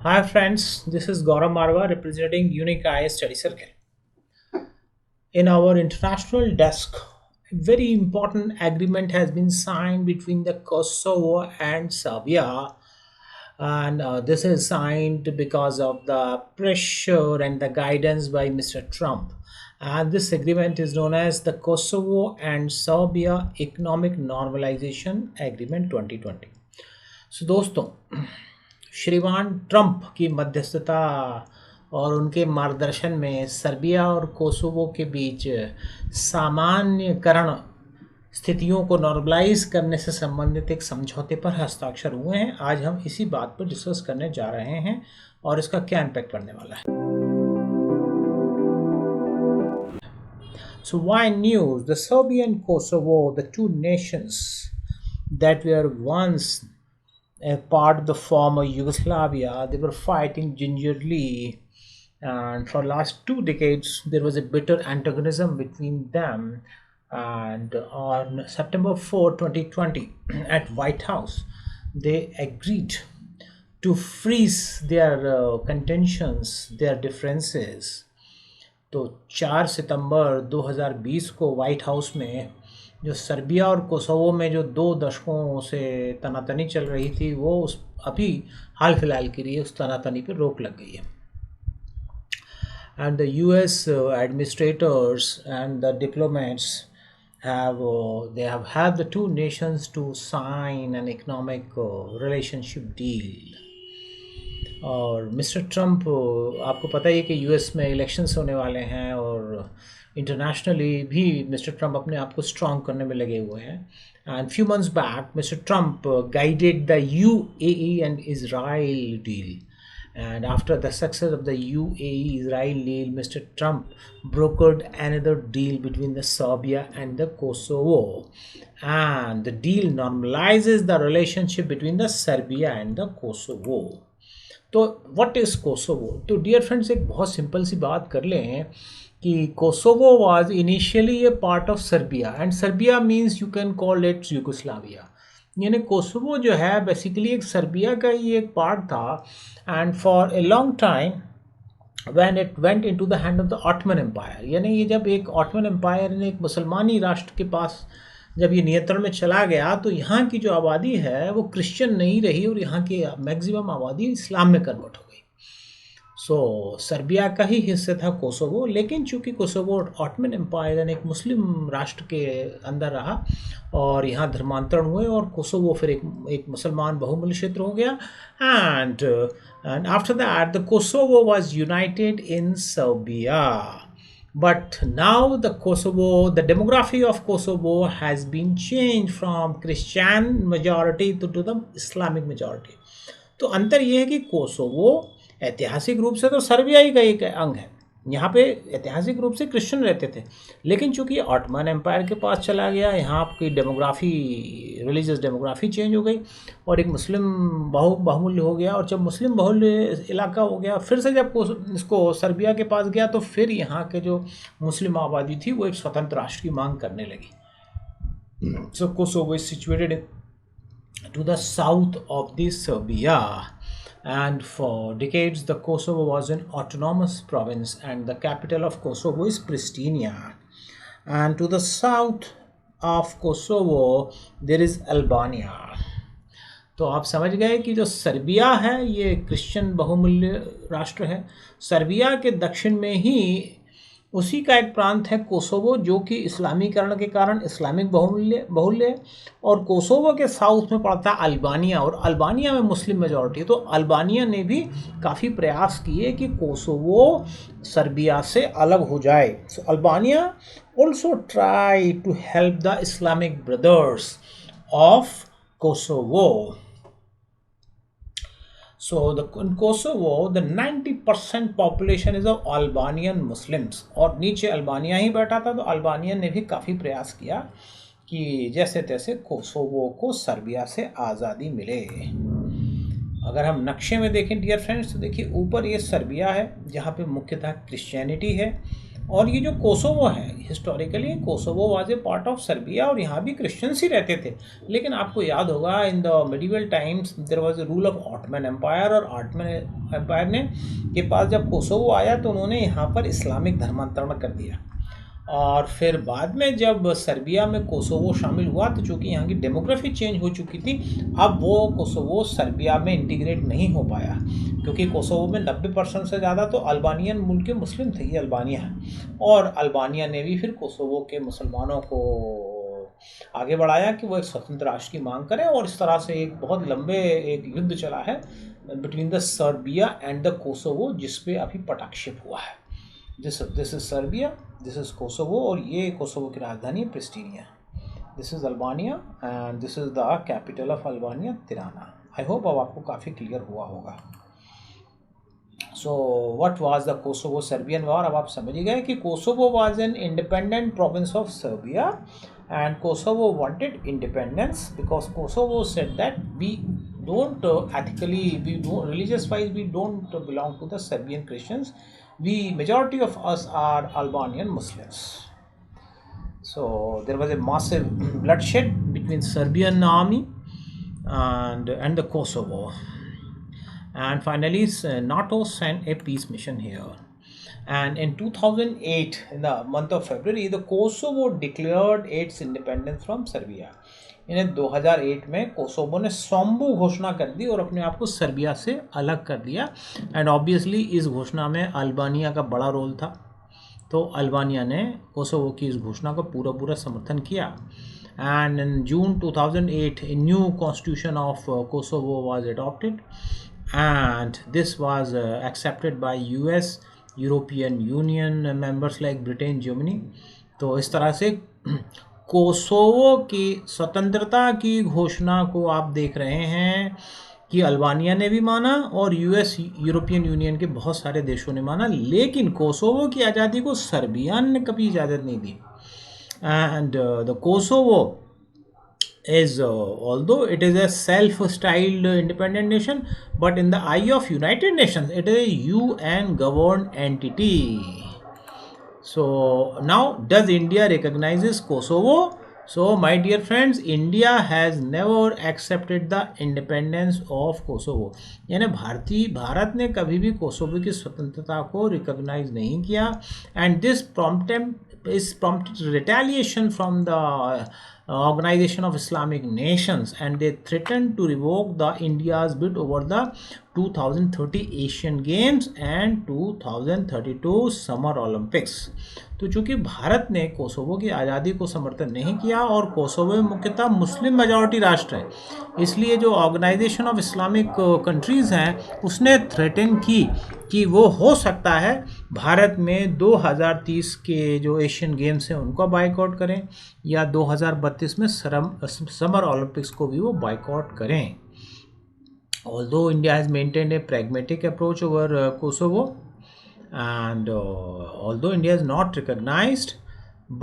Hi friends, this is Gaurav Marwa representing Unique IS Study Circle. In our international desk, a very important agreement has been signed between the Kosovo and Serbia, and this is signed because of the pressure and the guidance by Mr. Trump. And this agreement is known as the Kosovo and Serbia Economic Normalization Agreement 2020. सो दोस्तों, श्रीमान Trump की मध्यस्थता और उनके मार्गदर्शन में Serbia और Kosovo के बीच सामान्यकरण स्थितियों को नॉर्मलाइज करने से संबंधित एक समझौते पर हस्ताक्षर हुए हैं। आज हम इसी बात पर डिस्कस करने जा रहे हैं और इसका क्या इम्पैक्ट पड़ने वाला है। So why news? The Serbia and Kosovo, the two nations that were once a part of the former Yugoslavia, they were fighting gingerly, and for last 2 decades there was a bitter antagonism between them. And on September 4, 2020, at White House, they agreed to freeze their contentions, their differences. तो 4 सितंबर 2020 को white house में जो Serbia और Kosovo में जो 2 दशकों से तनातनी चल रही थी, वो उस अभी हाल फिलहाल के लिए उस तनातनी पर रोक लग गई है। And the US administrators and the diplomats they have had the two nations to sign an economic relationship deal. और मिस्टर ट्रंप, आपको पता ही है कि यूएस में इलेक्शंस होने वाले हैं और इंटरनेशनली भी मिस्टर ट्रंप अपने आप को स्ट्रॉन्ग करने में लगे हुए हैं। And few months back mister Trump guided the UAE and Israel deal, and after the success of the UAE-Israel deal, Mr. Trump brokered another deal between the Serbia and the Kosovo, and the deal normalizes the relationship between the Serbia and the Kosovo. तो what is Kosovo? तो dear friends, एक बहुत simple सी बात कर लें कि Kosovo was initially A part of Serbia, and Serbia means you can call it Yugoslavia. यानी Kosovo जो है बेसिकली एक सर्बिया का ही एक पार्ट था, and for a long time when it went into the hand of the Ottoman Empire, यानी ये जब एक ऑटमन एम्पायर ने एक मुसलमानी राष्ट्र के पास जब ये नियंत्रण में चला गया, तो यहाँ की जो आबादी है वो क्रिश्चियन नहीं रही और यहाँ की मैक्सिमम आबादी इस्लाम में कन्वर्ट हो गई। सो सर्बिया का ही हिस्सा था कोसोवो, लेकिन चूंकि कोसोवो ऑटमन एम्पायर यानी एक मुस्लिम राष्ट्र के अंदर रहा और यहाँ धर्मांतरण हुए और कोसोवो फिर एक मुसलमान बहुमूल्य क्षेत्र हो गया। And after that the Kosovo was United in Serbia, but now the demography of Kosovo has been changed from Christian majority to the Islamic majority. तो अंतर ये है कि कोसोवो ऐतिहासिक रूप से तो सर्बिया ही का एक अंग है, यहाँ पे ऐतिहासिक रूप से क्रिश्चियन रहते थे, लेकिन चूंकि ऑटमन एम्पायर के पास चला गया, यहाँ आपकी डेमोग्राफी, रिलीजियस डेमोग्राफी चेंज हो गई और एक मुस्लिम बहुमूल्य हो गया। और जब मुस्लिम बहुल्य इलाका हो गया, फिर से जब इसको सर्बिया के पास गया, तो फिर यहाँ के जो मुस्लिम आबादी थी वो एक स्वतंत्र राष्ट्र की मांग करने लगी। So Kosovo is situated to the south of the Serbia, and for decades the Kosovo was an autonomous province and the capital of Kosovo is Pristina. And to the south of Kosovo there is Albania. तो आप समझ गए कि जो Serbia है ये Christian बहुमूल्य राष्ट्र है। सर्बिया के दक्षिण में ही उसी का एक प्रांत है कोसोवो, जो कि इस्लामीकरण के कारण इस्लामिक बहुल्य है, और कोसोवो के साउथ में पड़ता है अल्बानिया, और अल्बानिया में मुस्लिम मेजॉरिटी है। तो अल्बानिया ने भी काफ़ी प्रयास किए कि कोसोवो सर्बिया से अलग हो जाए। So Albania also try to help the Islamic brothers of Kosovo. So in Kosovo, the 90% population is of Albanian Muslims, और नीचे अल्बानिया ही बैठा था। तो अल्बानिया ने भी काफ़ी प्रयास किया कि जैसे तैसे कोसोवो को सर्बिया से आज़ादी मिले। अगर हम नक्शे में देखें डियर फ्रेंड्स, तो देखिए ऊपर ये सर्बिया है जहाँ पे मुख्यतः क्रिश्चियनिटी है, और ये जो कोसोवो है, historically Kosovo was a part of Serbia और यहाँ भी क्रिश्चियंस ही रहते थे। लेकिन आपको याद होगा in the medieval times there was a rule of Ottoman empire, और ऑटमन एम्पायर ने के पास जब कोसोवो आया तो उन्होंने यहाँ पर इस्लामिक धर्मांतरण कर दिया। और फिर बाद में जब सर्बिया में कोसोवो शामिल हुआ तो चूंकि यहाँ की डेमोग्राफी चेंज हो चुकी थी, अब वो कोसोवो सर्बिया में इंटीग्रेट नहीं हो पाया, क्योंकि कोसोवो में 90% से ज़्यादा तो अल्बानियन मूल के मुस्लिम थे, ये अल्बानिया है। और अल्बानिया ने भी फिर कोसोवो के मुसलमानों को आगे बढ़ाया कि वो एक स्वतंत्र राष्ट्र की मांग करें, और इस तरह से एक बहुत लंबे एक युद्ध चला है between the Serbia and the Kosovo, जिसपे अभी पटाक्षेप हुआ है। This is Serbia, this is Kosovo, और ये कोसोवो की राजधानी है Pristina. This is Albania and this is the capital of Albania, Tirana. I hope अब आपको काफ़ी क्लियर हुआ होगा। So what was the Kosovo Serbian war, अब आप समझ ही गए कि Kosovo was an independent province of Serbia and Kosovo wanted independence because Kosovo said that we don't ethically, we don't religious wise, we don't belong to the Serbian Christians. We majority of us are Albanian Muslims. So there was a massive bloodshed between Serbian army and the Kosovo, and finally NATO sent a peace mission here. And in 2008, in the month of February, the Kosovo declared its independence from Serbia. इन्हें 2008 में Kosovo ने सोम्बू घोषणा कर दी और अपने आप को Serbia से अलग कर दिया। एंड ऑब्वियसली इस घोषणा में अल्बानिया का बड़ा रोल था, तो अल्बानिया ने कोसोवो की इस घोषणा को पूरा समर्थन किया। And in June 2008 a new constitution of Kosovo was adopted and this was accepted by US, European union members like Britain, Germany. तो इस तरह से कोसोवो की स्वतंत्रता की घोषणा को आप देख रहे हैं कि अल्बानिया ने भी माना और यूएस, यूरोपियन यूनियन के बहुत सारे देशों ने माना, लेकिन कोसोवो की आज़ादी को सर्बिया ने कभी इजाज़त नहीं दी। And the Kosovo is although it is a self-styled independent nation, but in the eye of United Nations it is a UN governed entity. So now does India recognizes Kosovo? So my dear friends, India has never accepted the independence of Kosovo. यानी भारत ने कभी भी Kosovo की स्वतंत्रता को recognise नहीं किया। And this prompted retaliation from the Organization of Islamic Nations, and they threatened to revoke the India's bid over the 2030 Asian Games and 2032 Summer Olympics. तो चूंकि भारत ने कोसोवो की आज़ादी को समर्थन नहीं किया और कोसोवो मुख्यतः मुस्लिम मेजॉरिटी राष्ट्र है, इसलिए जो ऑर्गेनाइजेशन ऑफ इस्लामिक कंट्रीज़ हैं उसने थ्रेटन की कि वो हो सकता है भारत में 2030 के जो एशियन गेम्स हैं उनको बाइकआउट करें या 2032 में समर ओलंपिक्स को भी वो बाइकआउट करें। Although India has maintained a pragmatic approach over Kosovo, and although India is not recognized,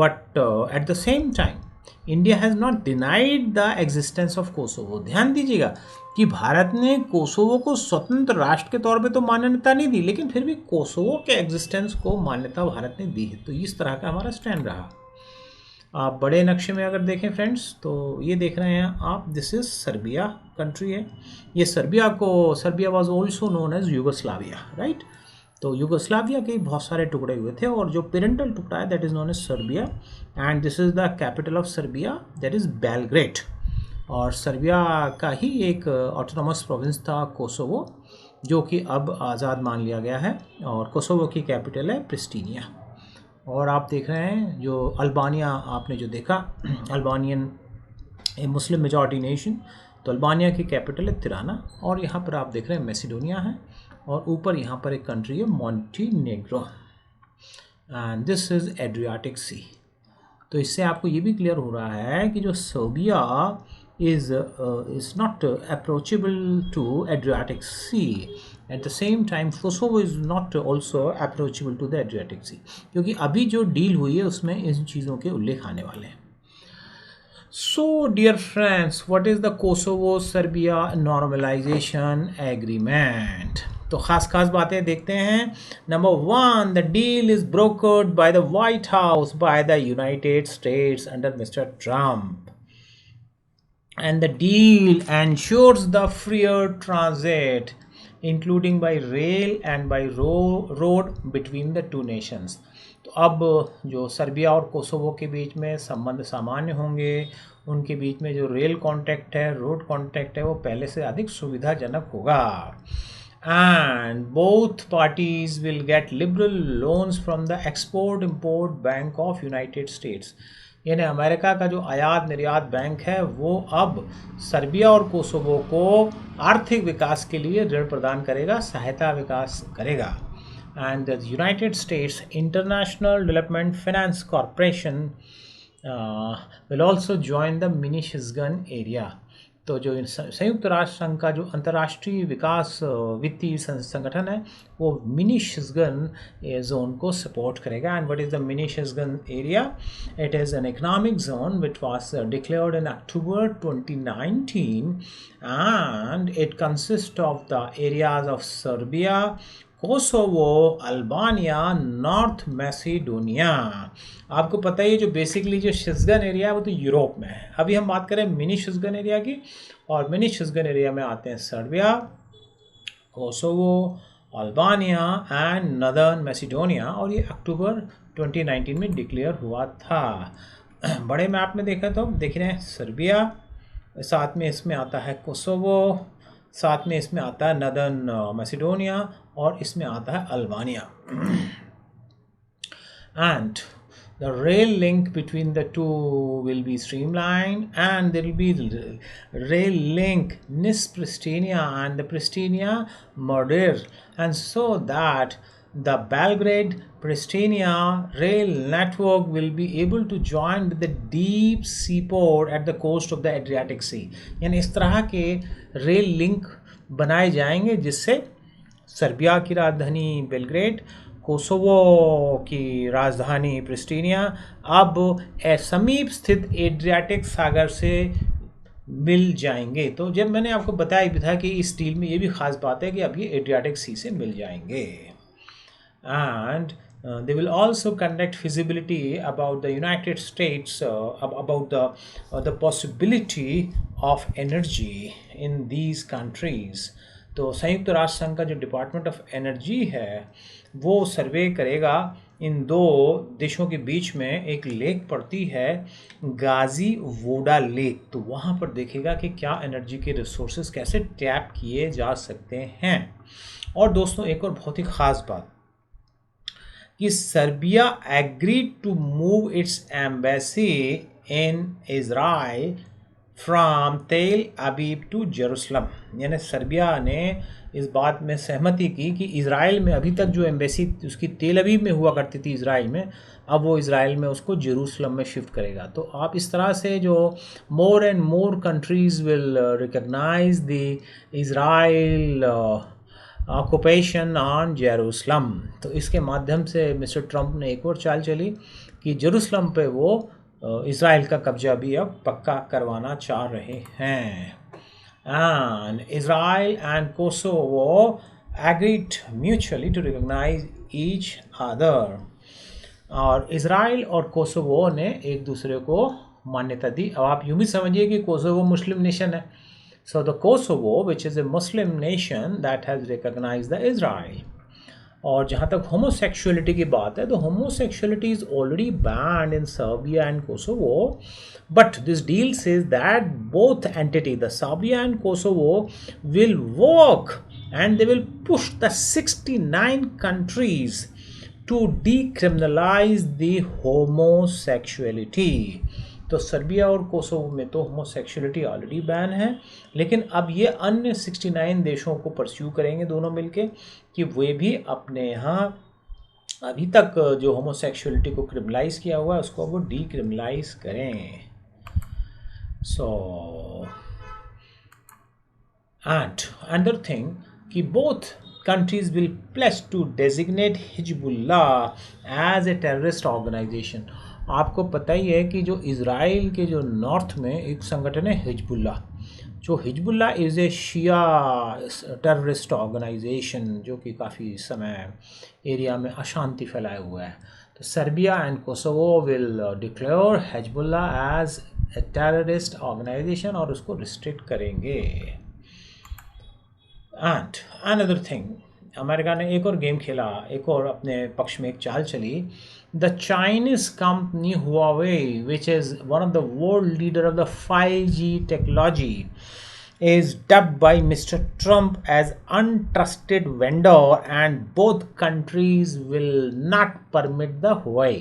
but at the same time India has not denied the existence of Kosovo. ध्यान दीजिएगा कि भारत ने Kosovo को स्वतंत्र राष्ट्र के तौर पे तो मान्यता नहीं दी, लेकिन फिर भी कोसोवो के एग्जिस्टेंस को मान्यता भारत ने दी है। तो इस तरह का हमारा स्टैंड रहा। आप बड़े नक्शे में अगर देखें फ्रेंड्स, तो ये देख रहे हैं आप, दिस इज सर्बिया कंट्री है। ये Serbia was also known as Yugoslavia, right. तो यूगोस्लाविया के बहुत सारे टुकड़े हुए थे और जो पेरेंटल टुकड़ा है that is known as Serbia, and this is the capital of Serbia that is Belgrade. और सर्बिया का ही एक ऑटोनॉमस प्रोविंस था कोसोवो, जो कि अब आज़ाद मान लिया गया है, और कोसोवो की कैपिटल है प्रिस्टीनिया। और आप देख रहे हैं जो अल्बानिया आपने जो देखा, अल्बानियन ए मुस्लिम मेजॉरिटी नेशन, तो अल्बानिया की कैपिटल है तिराना, और यहाँ पर आप देख रहे हैं मैसिडोनिया है, और ऊपर यहाँ पर एक कंट्री है मॉन्टीनेग्रो, एंड दिस इज़ एड्रियाटिक सी। तो इससे आपको ये भी क्लियर हो रहा है कि जो Serbia is not approachable to Adriatic Sea. At the same time, Kosovo is not also approachable to the Adriatic Sea, क्योंकि अभी जो डील हुई है उसमें इन चीज़ों के उल्लेख आने वाले हैं। So dear friends, what is the Kosovo-Serbia Normalization Agreement? तो खास बातें देखते हैं। Number 1, the deal is brokered by the white house by the United states under mister Trump, and the deal ensures the freer transit including by rail and by road between the two nations। तो अब जो Serbia और Kosovo के बीच में संबंध सामान्य होंगे, उनके बीच में जो रेल कॉन्टैक्ट है, रोड कॉन्टैक्ट है, वो पहले से अधिक सुविधाजनक होगा। And both parties will get liberal loans from the Export Import Bank of United States। यानी अमेरिका का जो आयात निर्यात बैंक है वो अब सर्बिया और कोसोवो को आर्थिक विकास के लिए ऋण प्रदान करेगा, सहायता विकास करेगा। And the United States international development finance corporation will also join the mini Schengen area. तो जो संयुक्त राष्ट्र संघ का जो अंतर्राष्ट्रीय विकास वित्तीय संगठन है वो मिनी शिज़गन जोन को सपोर्ट करेगा। And what is the mini Schengen area? It is an economic zone which was declared in October 2019 and it consists of the areas of Serbia, Kosovo, Albania, north Macedonia. आपको पता है जो basically जो शिज़गन area है वो तो Europe में है। अभी हम बात करें मिनी शिज़गन एरिया की, और मिनी शिज़गन एरिया में आते हैं Serbia, Kosovo, Albania and northern Macedonia, और ये अक्टूबर 2019 में डिक्लेयर हुआ था। बड़े मैप में देखा तो देख रहे हैं सर्बिया, साथ में इसमें आता है कोसोवो, साथ में इसमें आता है नदर्न मैसिडोनिया, और इसमें आता है Albania. And the rail link between the two will be streamlined, and there will be rail link Nis-Pristina and the Pristina-Murder, and so that the Belgrade-Pristina rail network will be able to join with the deep seaport at the coast of the Adriatic Sea। यानी इस तरह के rail link बनाए जाएंगे जिससे Serbia की राजधानी Belgrade, Kosovo की राजधानी प्रिस्टीनिया अब समीप स्थित एड्रियाटिक सागर से मिल जाएंगे। तो जब मैंने आपको बताया भी था कि इस डील में ये भी ख़ास बात है कि अब ये एड्रियाटिक सी से मिल जाएंगे। And they will also conduct feasibility about the United States about the possibility of energy in these countries। तो संयुक्त राष्ट्र संघ का जो डिपार्टमेंट ऑफ एनर्जी है वो सर्वे करेगा। इन दो देशों के बीच में एक लेक पड़ती है, गाजी वोडा लेक, तो वहाँ पर देखेगा कि क्या एनर्जी के रिसोर्सेज कैसे टैप किए जा सकते हैं। और दोस्तों एक और बहुत ही ख़ास बात कि Serbia agreed to move its embassy in Israel from Tel Aviv to Jerusalem. यानी सर्बिया ने इस बात में सहमति की कि इज़राइल में अभी तक जो एम्बेसी उसकी तेल अबीब में हुआ करती थी इज़राइल में, अब वो इज़राइल में उसको जेरूसलम में शिफ्ट करेगा। तो आप इस तरह से जो more and more countries will recognise the Israel occupation on Jerusalem. तो इसके माध्यम से मिस्टर ट्रंप ने एक और चाल चली कि जेरूसलम पे वो इज़राइल का कब्जा भी अब पक्का करवाना चाह रहे हैं। And Israel and Kosovo agreed mutually to recognise each other. और इज़राइल और कोसोवो ने एक दूसरे को मान्यता दी। अब आप यूँ भी समझिए कि कोसोवो मुस्लिम नेशन है। So the Kosovo, which is a Muslim nation that has recognized the Israel। और जहाँ तक होमोसेक्सुअलिटी की बात है तो homosexuality is already banned in Serbia and Kosovo, but this deal says that both entity the Serbia and Kosovo will work and they will push the 69 countries to decriminalize the homosexuality। तो Serbia और Kosovo में तो homosexuality already ban है, लेकिन अब ये अन्य 69 देशों को परस्यू करेंगे दोनों मिलके कि वे भी अपने यहाँ अभी तक जो होमोसेक्सुअलिटी को क्रिमिनलाइज किया हुआ है उसको वो डीक्रिमिनलाइज करें। सो एंड अनदर थिंग कि both countries will pledge to designate Hezbollah as a terrorist organization। आपको पता ही है कि जो इज़राइल के जो नॉर्थ में एक संगठन है हिजबुल्लाह, जो Hezbollah is a Shia terrorist organisation जो कि काफ़ी समय एरिया में अशांति फैलाए हुआ है। तो Serbia and Kosovo will declare Hezbollah as a terrorist organisation और उसको रिस्ट्रिक्ट करेंगे। एंड अनदर थिंग, अमेरिका ने एक और गेम खेला, एक और अपने पक्ष में एक चाल चली। The Chinese company Huawei which is one of the world leader of the 5G technology is dubbed by Mr. Trump as untrusted vendor and both countries will not permit the Huawei।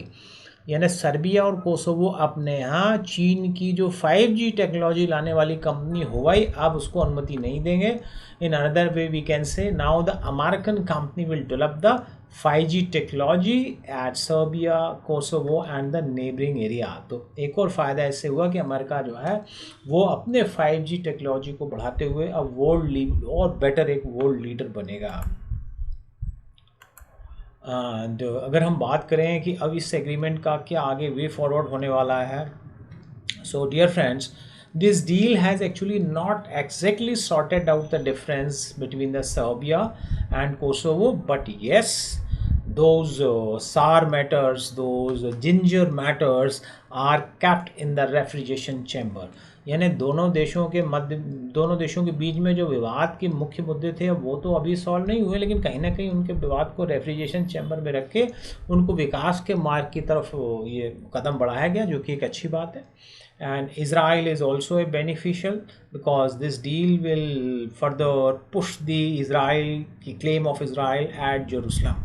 यानी Serbia और Kosovo अपने यहाँ चीन की जो 5G technology लाने वाली company हुआई अब उसको अनुमति नहीं देंगे। In another way we can say now the American company will develop the 5G technology at Serbia, Kosovo and the neighbouring area. तो एक और फ़ायदा इससे हुआ कि अमेरिका जो है वो अपने 5G टेक्नोलॉजी को बढ़ाते हुए अब वर्ल्ड और बेटर एक वर्ल्ड लीडर बनेगा। एंड अगर हम बात करें कि अब इस एग्रीमेंट का क्या आगे वे फॉरवर्ड होने वाला है, so dear friends, this deal has actually not exactly sorted out the difference between the Serbia and Kosovo, but yes, those sour matters, those ginger matters are kept in the refrigeration chamber। यानी दोनों देशों के मध्य, दोनों देशों के बीच में जो विवाद के मुख्य मुद्दे थे वो तो अभी सॉल्व नहीं हुए, लेकिन कहीं ना कहीं उनके विवाद को रेफ्रिजरेशन चैम्बर में रख के उनको विकास के मार्ग की तरफ ये कदम बढ़ाया गया, जो कि एक अच्छी बात है। And Israel is also a beneficial because this deal will further push the Israel की claim of Israel at Jerusalem।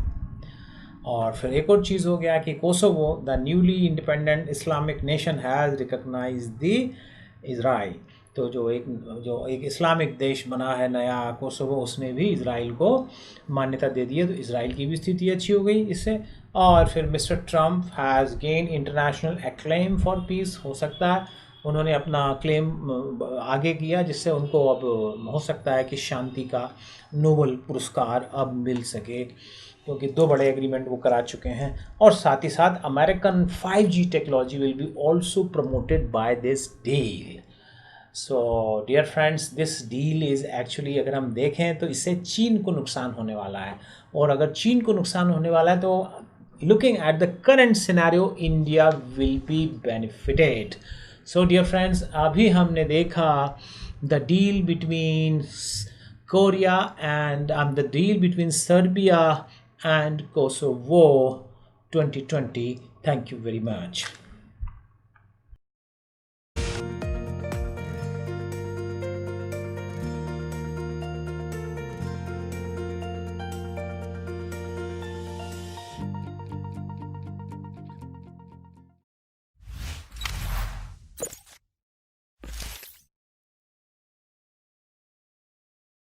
और फिर एक और चीज़ हो गया कि Kosovo the newly independent Islamic nation has recognise the Israel. तो जो एक इस्लामिक देश बना है नया कोसोवो, उसने भी इज़राइल को मान्यता दे दी है। तो इज़राइल की भी स्थिति अच्छी हो गई इससे। और फिर mister Trump has gain international acclaim for piece. हो सकता है उन्होंने अपना क्लेम आगे किया जिससे उनको अब हो सकता है कि शांति का नोबेल पुरस्कार अब मिल सके, क्योंकि दो बड़े एग्रीमेंट वो करा चुके हैं। और साथ ही साथ American 5G technology will be also promoted by this deal. So dear friends, this deal is actually अगर हम देखें तो इससे चीन को नुकसान होने वाला है, और अगर चीन को नुकसान होने वाला है तो looking at the current scenario India will be benefited. So dear friends, अभी हमने देखा the deal between Korea and the deal between Serbia and Kosovo 2020। Thank you very much.